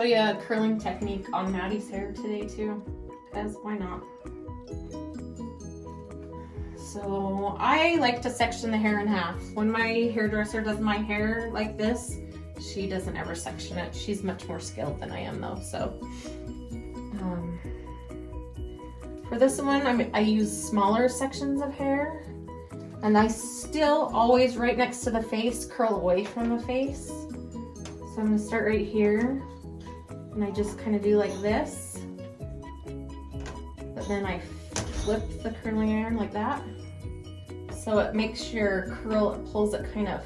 you a curling technique on Maddie's hair today too, because why not? So I like to section the hair in half. When my hairdresser does my hair like this, she doesn't ever section it. She's much more skilled than I am though, so. For this one, I use smaller sections of hair, and I still always right next to the face curl away from the face. So I'm gonna start right here, and I just kind of do like this, but then I flip the curling iron like that. So it makes your curl, it pulls it kind of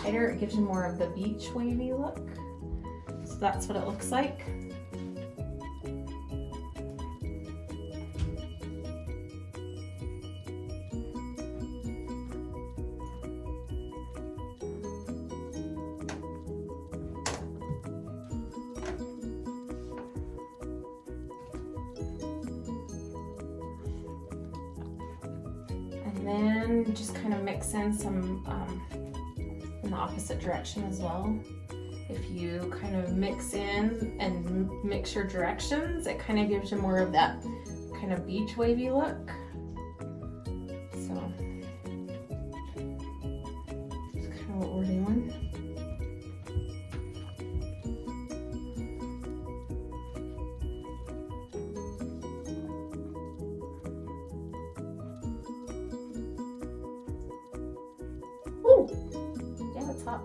tighter. It gives you more of the beach wavy look. So that's what it looks like. And then just kind of mix in some in the opposite direction as well. If you kind of mix in and mix your directions, it kind of gives you more of that kind of beach wavy look. So that's kind of what we're doing. Yeah, it's hot.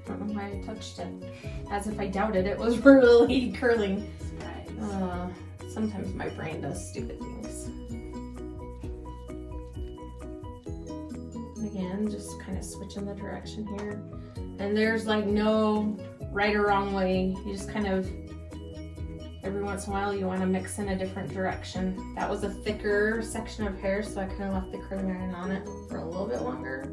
I don't know why I touched it. As if I doubted it was really curling. Sometimes my brain does stupid things. Again, just kind of switching the direction here. And there's like no right or wrong way. You just kind of, every once in a while you want to mix in a different direction. That was a thicker section of hair, so I kind of left the curling iron on it for a little bit longer.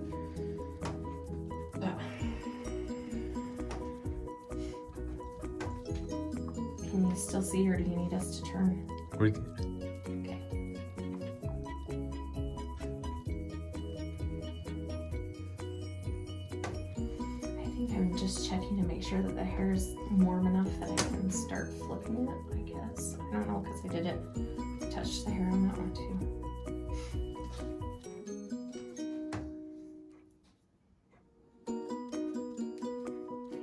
Can you still see, or do you need us to turn? We're good. Okay. I think I'm just checking to make sure that the hair is warm enough that I can start flipping it, I guess. I don't know, because I didn't touch the hair on that one too.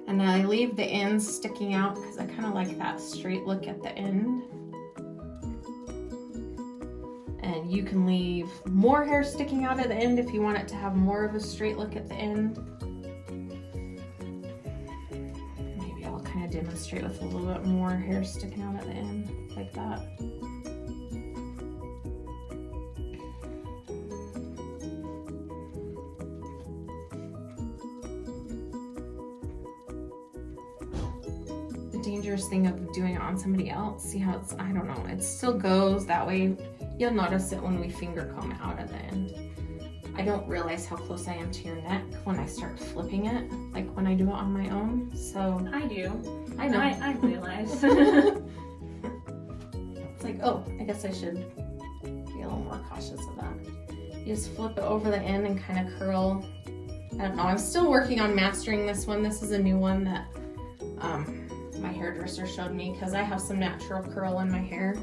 And I leave the ends sticking out because I kind of like that straight look at the end. And you can leave more hair sticking out at the end if you want it to have more of a straight look at the end. Maybe I'll kind of demonstrate with a little bit more hair sticking out at the end, like that. Dangerous thing of doing it on somebody else. See how it's, I don't know, it still goes that way. You'll notice it when we finger comb out at the end. I don't realize how close I am to your neck when I start flipping it, like when I do it on my own. So I do. I know. I realize. It's like, oh, I guess I should be a little more cautious of that. You just flip it over the end and kind of curl. I don't know, I'm still working on mastering this one. This is a new one that my hairdresser showed me because I have some natural curl in my hair,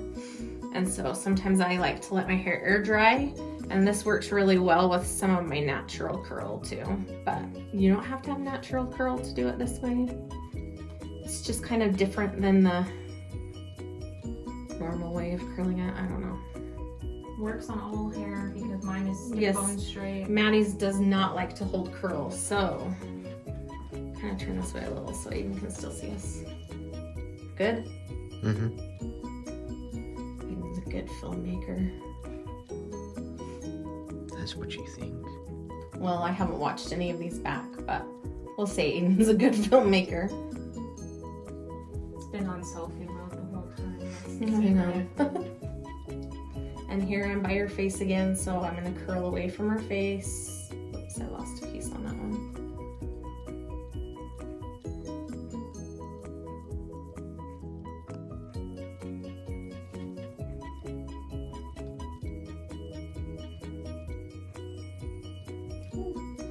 and so sometimes I like to let my hair air dry, and this works really well with some of my natural curl too. But you don't have to have natural curl to do it this way. It's just kind of different than the normal way of curling it. I don't know. Works on all hair because mine is stick Yes. bone straight. Maddie's does not like to hold curl, so kind of turn this way a little so Aiden can still see us. Good? Mm-hmm. Aiden's a good filmmaker. That's what you think. Well, I haven't watched any of these back, but we'll say Aiden's a good filmmaker. It's been on selfie mode the whole time. That's the I secret. know. And here I'm by her face again, so I'm gonna curl away from her face. Oops, I lost a piece on that one.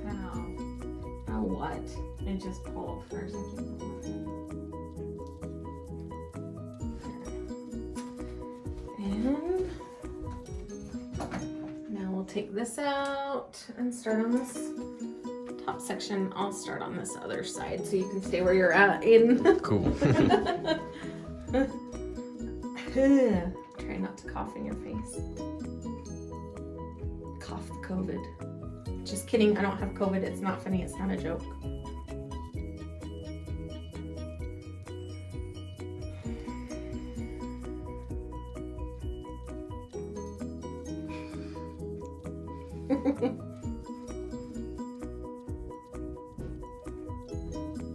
How? Oh, what? I It just pulled first. I can't pull it. And now we'll take this out and start on this top section. I'll start on this other side so you can stay where you're at in. Cool. Try not to cough in your face. Cough the COVID. Just kidding, I don't have COVID. It's not funny, it's not a joke.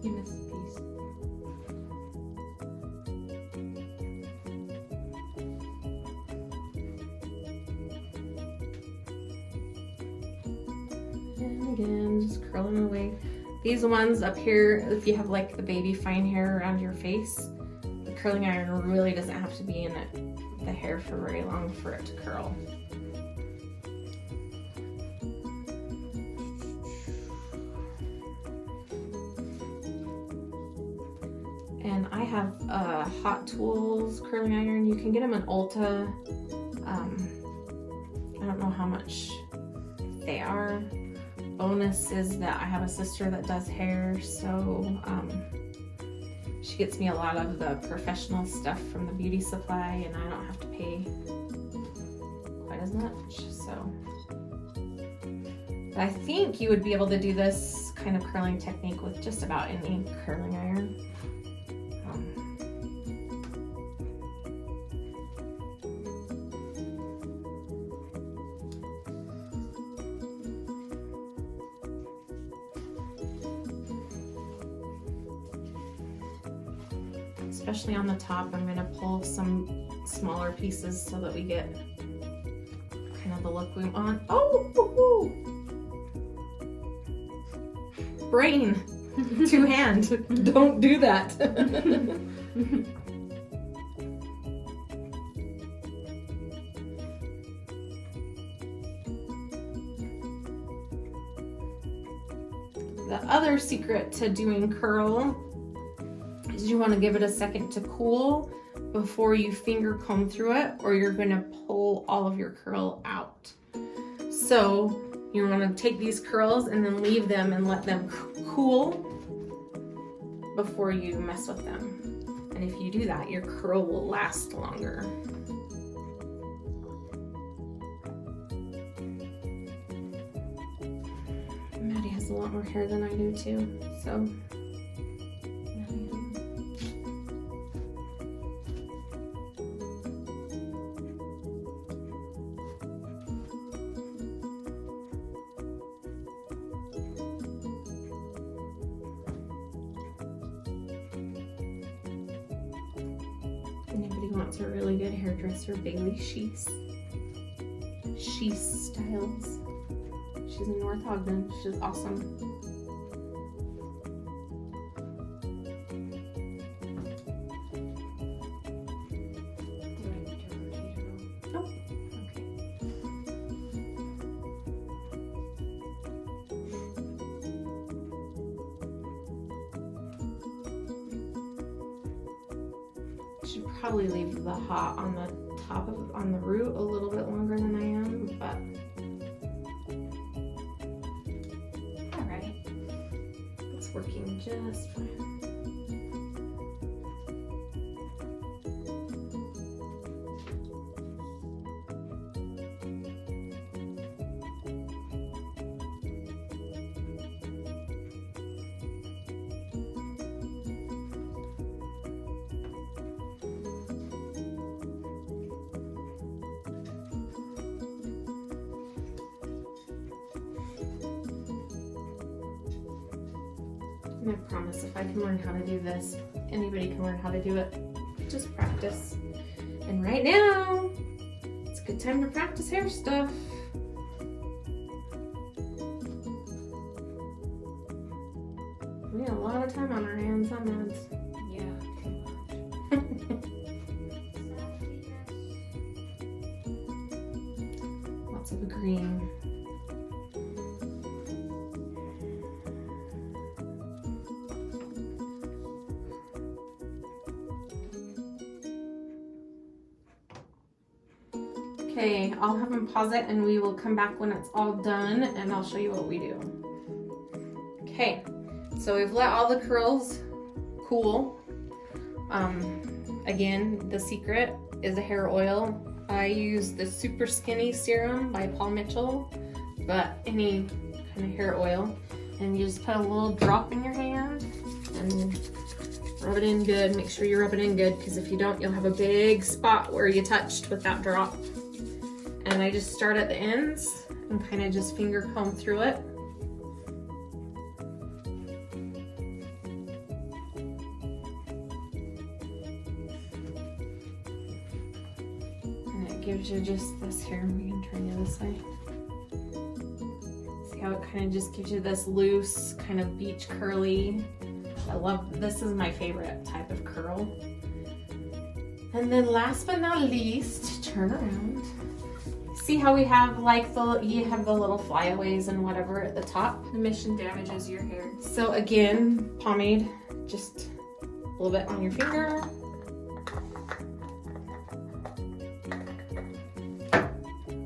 You missed a piece. And again, just curling away. These ones up here, if you have like the baby fine hair around your face, the curling iron really doesn't have to be in the hair for very long for it to curl. And I have Hot Tools curling iron. You can get them in Ulta. I don't know how much they are. Bonus is that I have a sister that does hair, so she gets me a lot of the professional stuff from the beauty supply, and I don't have to pay quite as much. So, but I think you would be able to do this kind of curling technique with just about any curling iron. Especially on the top, I'm gonna pull some smaller pieces so that we get kind of the look we want. Oh, woo-hoo. Brain, two hand, don't do that. The other secret to doing curl is you want to give it a second to cool before you finger comb through it, or you're going to pull all of your curl out. So you want to take these curls and then leave them and let them cool before you mess with them. And if you do that, your curl will last longer. Maddie has a lot more hair than I do too, so. Anybody wants a really good hairdresser, Bailey Sheese Styles. She's in North Ogden. She's awesome. Oh, okay. Should probably leave the hot on the top of on the root a little bit longer than I am, but All right. it's working just fine. And I promise if I can learn how to do this, anybody can learn how to do it. Just practice. And right now, it's a good time to practice hair stuff. We got a lot of time on our hands, huh, Mads? Yeah. Lots of green. Okay, I'll have him pause it and we will come back when it's all done and I'll show you what we do. Okay, so we've let all the curls cool. Again, the secret is a hair oil. I use the Super Skinny Serum by Paul Mitchell, but any kind of hair oil. And you just put a little drop in your hand and rub it in good. Make sure you rub it in good, because if you don't, you'll have a big spot where you touched with that drop. And I just start at the ends and kind of just finger comb through it. And it gives you just this here. We can turn you this way. See how it kind of just gives you this loose kind of beach curly. I love, this is my favorite type of curl. And then last but not least, turn around. See how we have like you have the little flyaways and whatever at the top? The mission damages your hair. So again, pomade, just a little bit on your finger.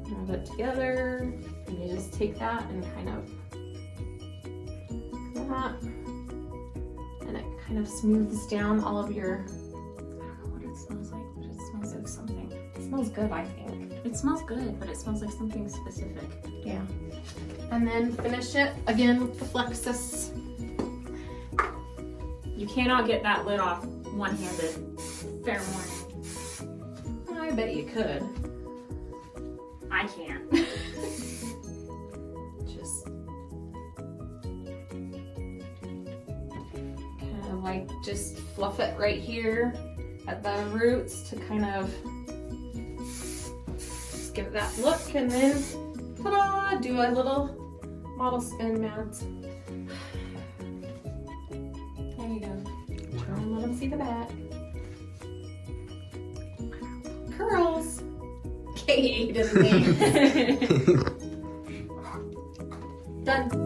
Rub it together. And you just take that and kind of that. And it kind of smooths down all of your, I don't know what it smells like, but it smells like something. it smells good, I think. It smells good, but it smells like something specific. Yeah. And then finish it again with the Flexus. You cannot get that lid off one-handed. Fair warning. I bet you could. I can't. Just kind of like just fluff it right here at the roots to kind of just give it that look, and then ta-da, do a little model spin, Mads. There you go. Try and let them see the back. Curls. K8 is the name. Done.